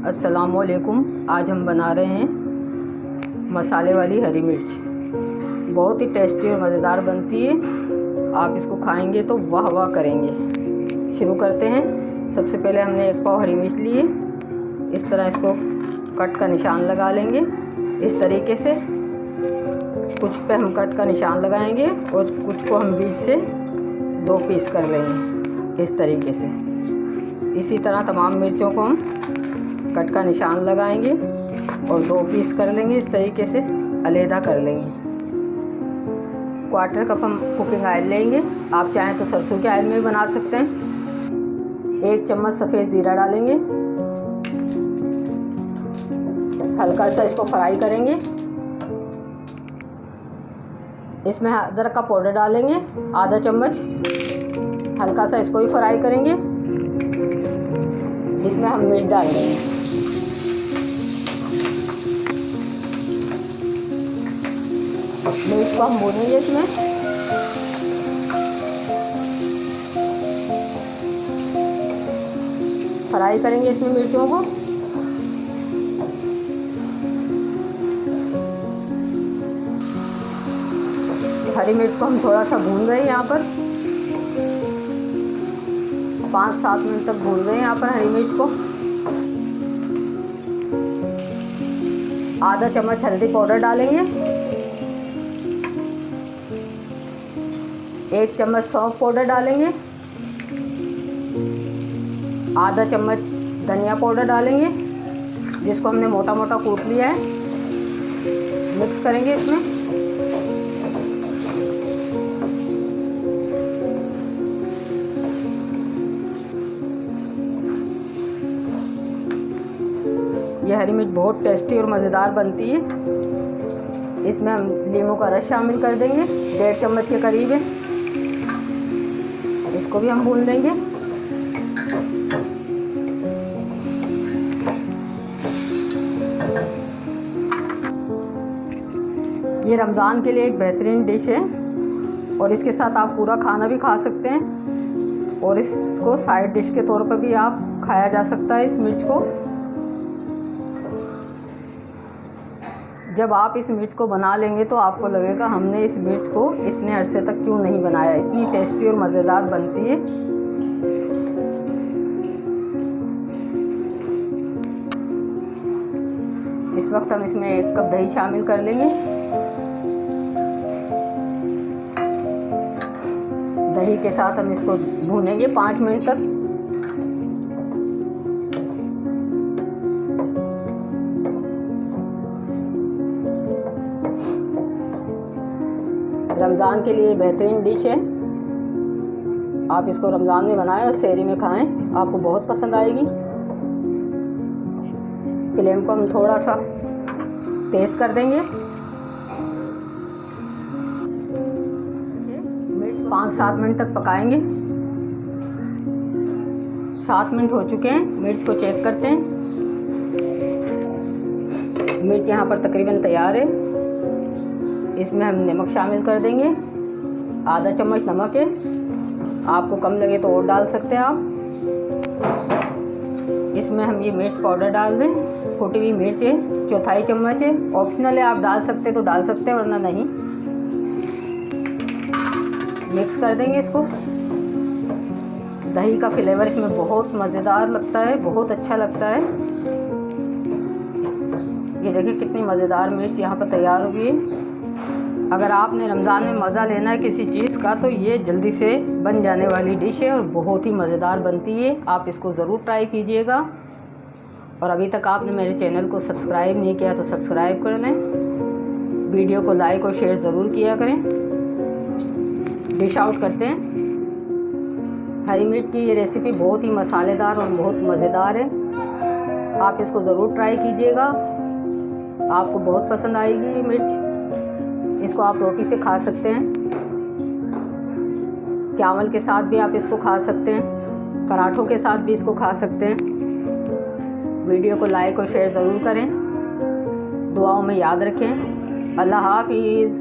अस्सलामुअलैकुम। आज हम बना रहे हैं मसाले वाली हरी मिर्च। बहुत ही टेस्टी और मज़ेदार बनती है। आप इसको खाएंगे तो वाह वाह करेंगे। शुरू करते हैं। सबसे पहले हमने 1 पाव हरी मिर्च ली है। इस तरह इसको कट का निशान लगा लेंगे। इस तरीके से कुछ पे हम कट का निशान लगाएंगे और कुछ को हम बीच से 2 पीस कर लेंगे इस तरीके से। इसी तरह तमाम मिर्चों को हम कट का निशान लगाएंगे और 2 पीस कर लेंगे। इस तरीके से अलहदा कर लेंगे। 1/4 कप हम कुकिंग ऑयल लेंगे। आप चाहें तो सरसों के ऑयल में भी बना सकते हैं। 1 चम्मच सफ़ेद ज़ीरा डालेंगे। हल्का सा इसको फ्राई करेंगे। इसमें अदरक का पाउडर डालेंगे आधा चम्मच। हल्का सा इसको भी फ्राई करेंगे। इसमें हम मिर्च डाल देंगे। मिर्च को हम भूनेंगे। इसमें फ्राई करेंगे इसमें मिर्चों को। हरी मिर्च को हम थोड़ा सा भून गए। यहाँ पर 5-7 मिनट तक भून गए। यहाँ पर हरी मिर्च को आधा चम्मच हल्दी पाउडर डालेंगे। 1 चम्मच सौंफ पाउडर डालेंगे। आधा चम्मच धनिया पाउडर डालेंगे जिसको हमने मोटा मोटा कूट लिया है। मिक्स करेंगे इसमें। ये हरी मिर्च बहुत टेस्टी और मज़ेदार बनती है। इसमें हम नींबू का रस शामिल कर देंगे। 1.5 चम्मच के करीब है। इसको भी हम भून लेंगे। ये रमज़ान के लिए एक बेहतरीन डिश है और इसके साथ आप पूरा खाना भी खा सकते हैं और इसको साइड डिश के तौर पर भी आप खाया जा सकता है इस मिर्च को। जब आप इस मिर्च को बना लेंगे तो आपको लगेगा हमने इस मिर्च को इतने अरसे तक क्यों नहीं बनाया। इतनी टेस्टी और मज़ेदार बनती है। इस वक्त हम इसमें 1 कप दही शामिल कर लेंगे। दही के साथ हम इसको भूनेंगे 5 मिनट तक। रमज़ान के लिए बेहतरीन डिश है। आप इसको रमज़ान में बनाएं और सहरी में खाएं। आपको बहुत पसंद आएगी। फ्लेम को हम थोड़ा सा तेज़ कर देंगे। मिर्च 5-7 मिनट तक पकाएंगे। 7 मिनट हो चुके हैं। मिर्च को चेक करते हैं। मिर्च यहाँ पर तकरीबन तैयार है। इसमें हम नमक शामिल कर देंगे। आधा चम्मच नमक है। आपको कम लगे तो और डाल सकते हैं आप। इसमें हम ये मिर्च पाउडर डाल दें। कुटी हुई मिर्च है 1/4 चम्मच है। ऑप्शनल है, आप डाल सकते तो डाल सकते हैं वरना नहीं। मिक्स कर देंगे इसको। दही का फ्लेवर इसमें बहुत मज़ेदार लगता है, बहुत अच्छा लगता है। ये देखिए कितनी मज़ेदार मिर्च यहाँ पर तैयार हुई है। अगर आपने रमज़ान में मज़ा लेना है किसी चीज़ का तो ये जल्दी से बन जाने वाली डिश है और बहुत ही मज़ेदार बनती है। आप इसको ज़रूर ट्राई कीजिएगा। और अभी तक आपने मेरे चैनल को सब्सक्राइब नहीं किया तो सब्सक्राइब कर लें। वीडियो को लाइक और शेयर ज़रूर किया करें। डिश आउट करते हैं। हरी मिर्च की ये रेसिपी बहुत ही मसालेदार और बहुत मज़ेदार है। आप इसको ज़रूर ट्राई कीजिएगा। आपको बहुत पसंद आएगी ये मिर्च। इसको आप रोटी से खा सकते हैं। चावल के साथ भी आप इसको खा सकते हैं। पराठों के साथ भी इसको खा सकते हैं। वीडियो को लाइक और शेयर ज़रूर करें। दुआओं में याद रखें। अल्लाह हाफिज़।